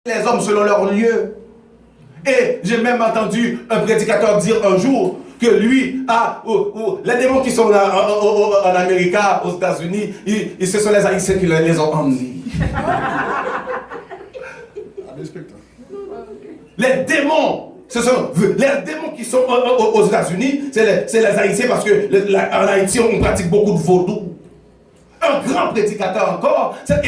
les hommes selon leur lieu. Et j'ai même entendu un prédicateur dire un jour que lui, les démons qui sont en Amérique, aux États-Unis, ce sont les Haïtiens qui les ont emmenés. Les démons, ce sont les démons qui sont aux États-Unis, c'est les Haïtiens parce que en Haïti, on pratique beaucoup de vaudou. Un grand prédicateur encore, c'est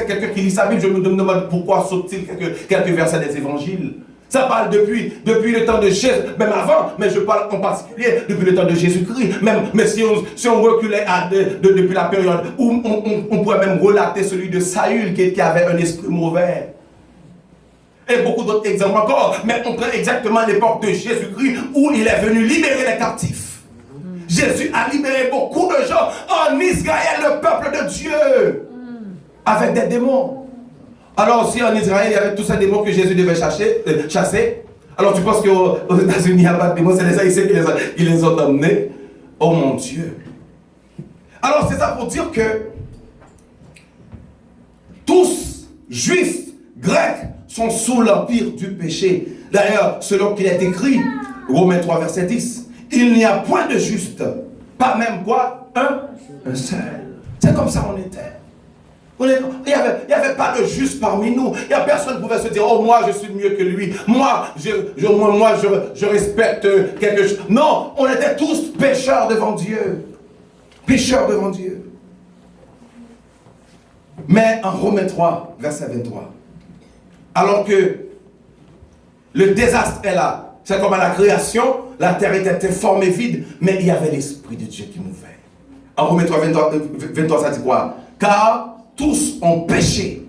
quelqu'un qui lit sa Bible. Je me demande pourquoi saute-t-il quelques versets des évangiles. Ça parle depuis le temps de Jésus, même avant, mais je parle en particulier depuis le temps de Jésus-Christ. Mais si on reculait depuis la période où on pourrait même relater celui de Saül qui avait un esprit mauvais. Et beaucoup d'autres exemples encore. Mais on prend exactement l'époque de Jésus-Christ où il est venu libérer les captifs. Jésus a libéré beaucoup de gens en Israël, le peuple de Dieu, avec des démons. Alors, si en Israël, il y avait tous ces démons que Jésus devait chasser, alors tu penses qu'aux États-Unis, il n'y a pas de démons, c'est les Haïtiens qui les ont emmenés? Oh mon Dieu! Alors, c'est ça pour dire que tous, juifs, grecs, sont sous l'empire du péché. D'ailleurs, selon qu'il est écrit, Romains 3, verset 10, il n'y a point de juste, pas même quoi? Un seul. C'est comme ça on était. Il n'y avait pas de juste parmi nous. Il n'y a personne qui pouvait se dire, oh moi je suis mieux que lui. Moi je respecte quelque chose. Non, on était tous pécheurs devant Dieu. Pécheurs devant Dieu. Mais en Romains 3, verset 23, alors que le désastre est là, c'est comme à la création, la terre était informe et vide, mais il y avait l'Esprit de Dieu qui mouvait. En Romains 3, 23, ça dit quoi? Car tous ont péché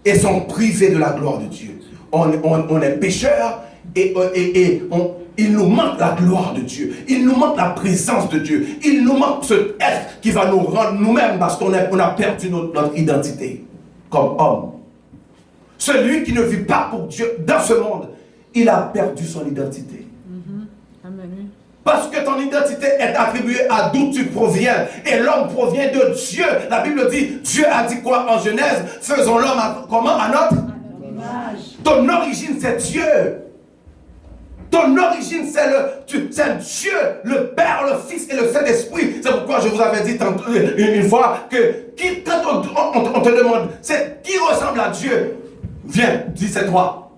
et sont privés de la gloire de Dieu. On est pécheurs et il nous manque la gloire de Dieu. Il nous manque la présence de Dieu. Il nous manque ce être qui va nous rendre nous-mêmes parce qu'on a perdu notre identité comme homme. Celui qui ne vit pas pour Dieu dans ce monde, il a perdu son identité. Amen. Parce que ton identité est attribuée à d'où tu proviens. Et l'homme provient de Dieu. La Bible dit, Dieu a dit quoi en Genèse? Faisons l'homme comment? À notre image. Ton origine, c'est Dieu. Ton origine, c'est Dieu, le Père, le Fils et le Saint-Esprit. C'est pourquoi je vous avais dit une fois que quand on te demande, c'est qui ressemble à Dieu? Viens, dis c'est toi.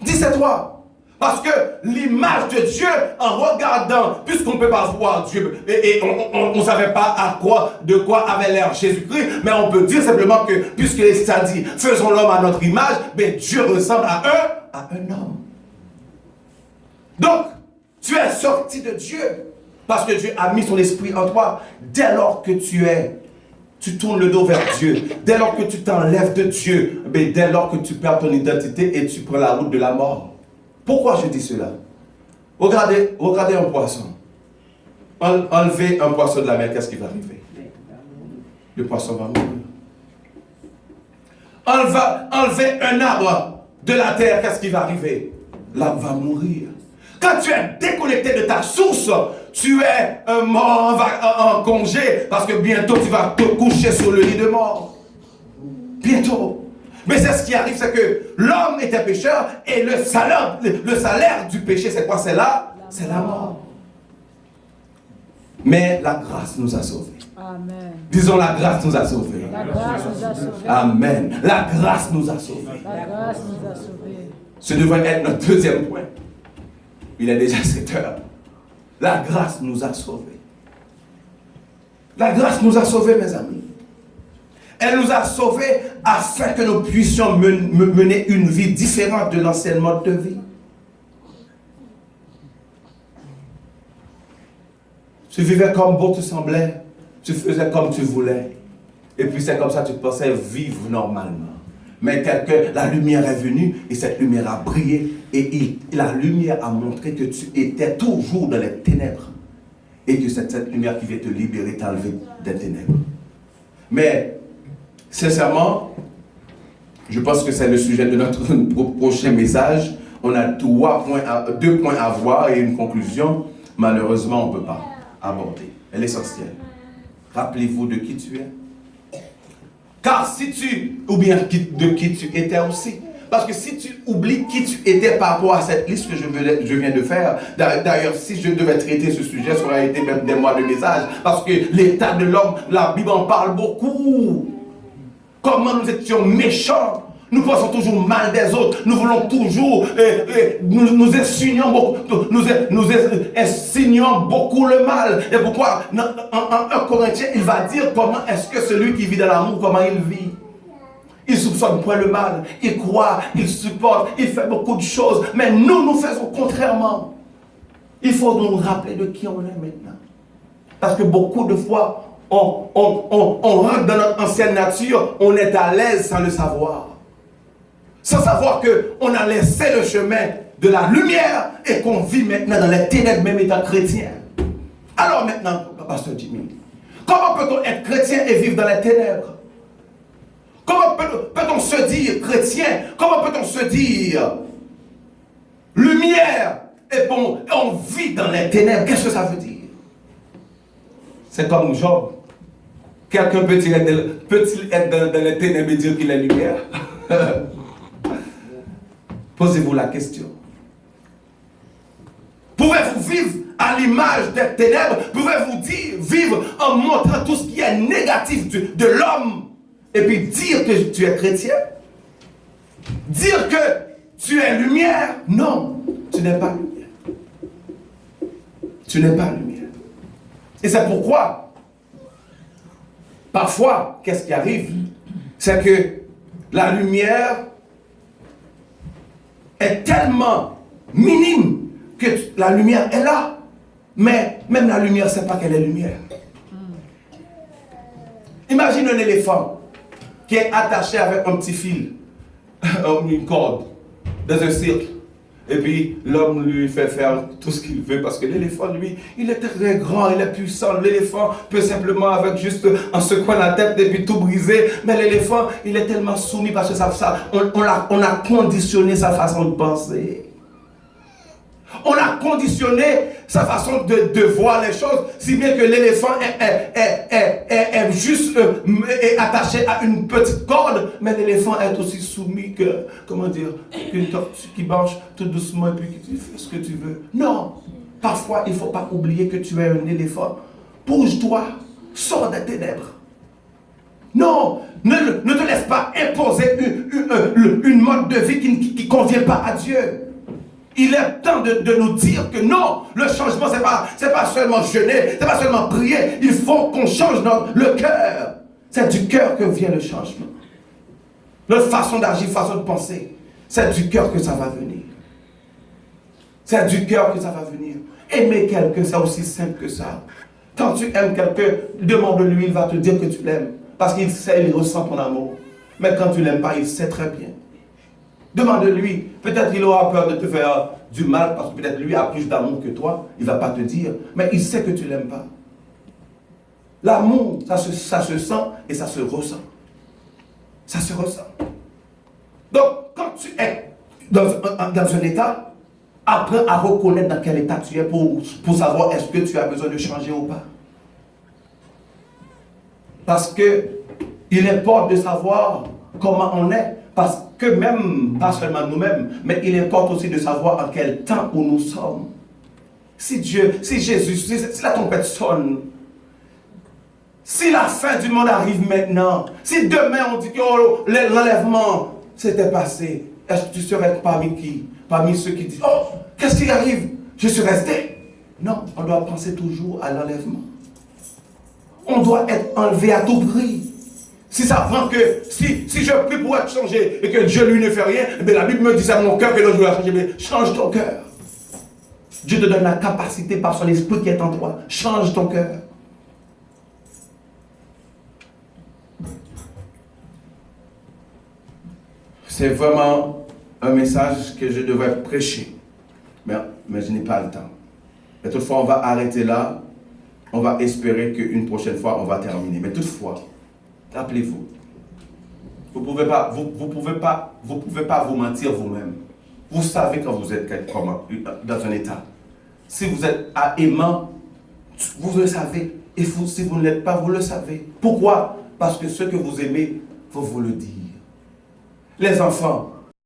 Dis c'est toi. Parce que l'image de Dieu, en regardant, puisqu'on ne peut pas voir Dieu, et on ne savait pas de quoi avait l'air Jésus-Christ, mais on peut dire simplement que, puisque ça dit, faisons l'homme à notre image, mais Dieu ressemble à un homme. Donc, tu es sorti de Dieu, parce que Dieu a mis son esprit en toi. Dès lors que tu tournes le dos vers Dieu, dès lors que tu t'enlèves de Dieu, dès lors que tu perds ton identité et tu prends la route de la mort. Pourquoi je dis cela? Regardez un poisson. Enlevez un poisson de la mer, qu'est-ce qui va arriver? Le poisson va mourir. Enlevez un arbre de la terre, qu'est-ce qui va arriver? L'arbre va mourir. Quand tu es déconnecté de ta source, tu es mort en congé, parce que bientôt tu vas te coucher sur le lit de mort. Bientôt. Mais c'est ce qui arrive, c'est que l'homme était pécheur et le salaire du péché, c'est quoi? C'est la mort. Mais la grâce nous a sauvés. Amen. Disons, la grâce nous a sauvés. La grâce nous a sauvés. Amen. La grâce nous a sauvés. La grâce nous a sauvés. Ce devrait être notre deuxième point. Il est déjà 7 heures. La grâce nous a sauvés. La grâce nous a sauvés, mes amis. Elle nous a sauvés afin que nous puissions mener une vie différente de l'ancien mode de vie. Tu vivais comme bon te semblait, tu faisais comme tu voulais. Et puis c'est comme ça que tu pensais vivre normalement. Mais la lumière est venue et cette lumière a brillé. Et la lumière a montré que tu étais toujours dans les ténèbres. Et que c'est cette lumière qui vient te libérer, t'enlever des ténèbres. Mais sincèrement, je pense que c'est le sujet de notre prochain message. On a 2 points à voir et une conclusion. Malheureusement, on ne peut pas aborder. Elle est essentielle. Rappelez-vous de qui tu es. Car si ou bien de qui tu étais aussi. Parce que si tu oublies qui tu étais par rapport à cette liste que je viens de faire, d'ailleurs, si je devais traiter ce sujet, ça aurait été même des mois de message. Parce que l'état de l'homme, la Bible en parle beaucoup. Comment nous étions méchants. Nous pensons toujours mal des autres. Nous voulons toujours, nous insinuons beaucoup le mal. Et pourquoi, en 1 Corinthiens, il va dire comment est-ce que celui qui vit dans l'amour, comment il vit. Il soupçonne point le mal, il croit, il supporte, il fait beaucoup de choses. Mais nous faisons contrairement. Il faut nous rappeler de qui on est maintenant. Parce que beaucoup de fois, on rentre dans notre ancienne nature, on est à l'aise sans le savoir. Sans savoir qu'on a laissé le chemin de la lumière et qu'on vit maintenant dans les ténèbres, même étant chrétien. Alors maintenant, Pasteur Jimmy, comment peut-on être chrétien et vivre dans les ténèbres? Comment peut-on se dire chrétien? Comment peut-on se dire lumière et on vit dans les ténèbres? Qu'est-ce que ça veut dire? C'est comme Job. Quelqu'un peut-il être dans les ténèbres et dire qu'il est lumière? Posez-vous la question. Pouvez-vous vivre à l'image des ténèbres? Pouvez-vous vivre en montrant tout ce qui est négatif de l'homme et puis dire que tu es chrétien? Dire que tu es lumière? Non, tu n'es pas lumière. Tu n'es pas lumière. Et c'est pourquoi, parfois, qu'est-ce qui arrive? C'est que la lumière est tellement minime que la lumière est là. Mais même la lumière ne sait pas qu'elle est lumière. Imagine un éléphant qui est attaché avec un petit fil, une corde, dans un cirque. Et puis l'homme lui fait faire tout ce qu'il veut parce que l'éléphant, lui, il est très grand, il est puissant. L'éléphant peut simplement, avec juste en secouant la tête et puis tout briser. Mais l'éléphant, il est tellement soumis parce que on a conditionné sa façon de penser. On a conditionné sa façon de voir les choses, si bien que l'éléphant est juste attaché à une petite corde, mais l'éléphant est aussi soumis que, qu'une tortue qui marche tout doucement et puis qui fait ce que tu veux. Non, parfois il ne faut pas oublier que tu es un éléphant. Bouge-toi, sors des ténèbres. Non, ne te laisse pas imposer une mode de vie qui ne convient pas à Dieu. Il est temps de nous dire que non, le changement, c'est pas seulement jeûner, c'est pas seulement prier. Il faut qu'on change le cœur. C'est du cœur que vient le changement. Notre façon d'agir, façon de penser, c'est du cœur que ça va venir. C'est du cœur que ça va venir. Aimer quelqu'un, c'est aussi simple que ça. Quand tu aimes quelqu'un, demande-lui, il va te dire que tu l'aimes. Parce qu'il sait, il ressent ton amour. Mais quand tu ne l'aimes pas, il sait très bien. Demande-lui, peut-être qu'il aura peur de te faire du mal parce que peut-être lui a plus d'amour que toi, il ne va pas te dire, mais il sait que tu ne l'aimes pas. L'amour, ça se sent et ça se ressent. Ça se ressent. Donc, quand tu es dans un état, apprends à reconnaître dans quel état tu es pour savoir est-ce que tu as besoin de changer ou pas. Parce que il importe de savoir comment on est. Parce que même, pas seulement nous-mêmes, mais il importe aussi de savoir en quel temps où nous sommes. Si Jésus, si la tempête sonne, si la fin du monde arrive maintenant, si demain on dit que l'enlèvement s'était passé, est-ce que tu serais parmi qui? Parmi ceux qui disent, oh, qu'est-ce qui arrive? Je suis resté. Non, on doit penser toujours à l'enlèvement. On doit être enlevé à tout prix. Si ça prend que, si je prie pour être changé et que Dieu lui ne fait rien, eh la Bible me dit à mon cœur que non, je dois changer, mais change ton cœur. Dieu te donne la capacité par son esprit qui est en toi. Change ton cœur. C'est vraiment un message que je devrais prêcher. Mais je n'ai pas le temps. Mais toutefois, on va arrêter là. On va espérer qu'une prochaine fois, on va terminer. Mais toutefois, rappelez-vous, vous pouvez pas vous mentir vous-même. Vous savez quand vous êtes dans un état. Si vous êtes aimant, vous le savez. Et si vous ne l'êtes pas, vous le savez. Pourquoi? Parce que ce que vous aimez, faut vous le dire. Les enfants,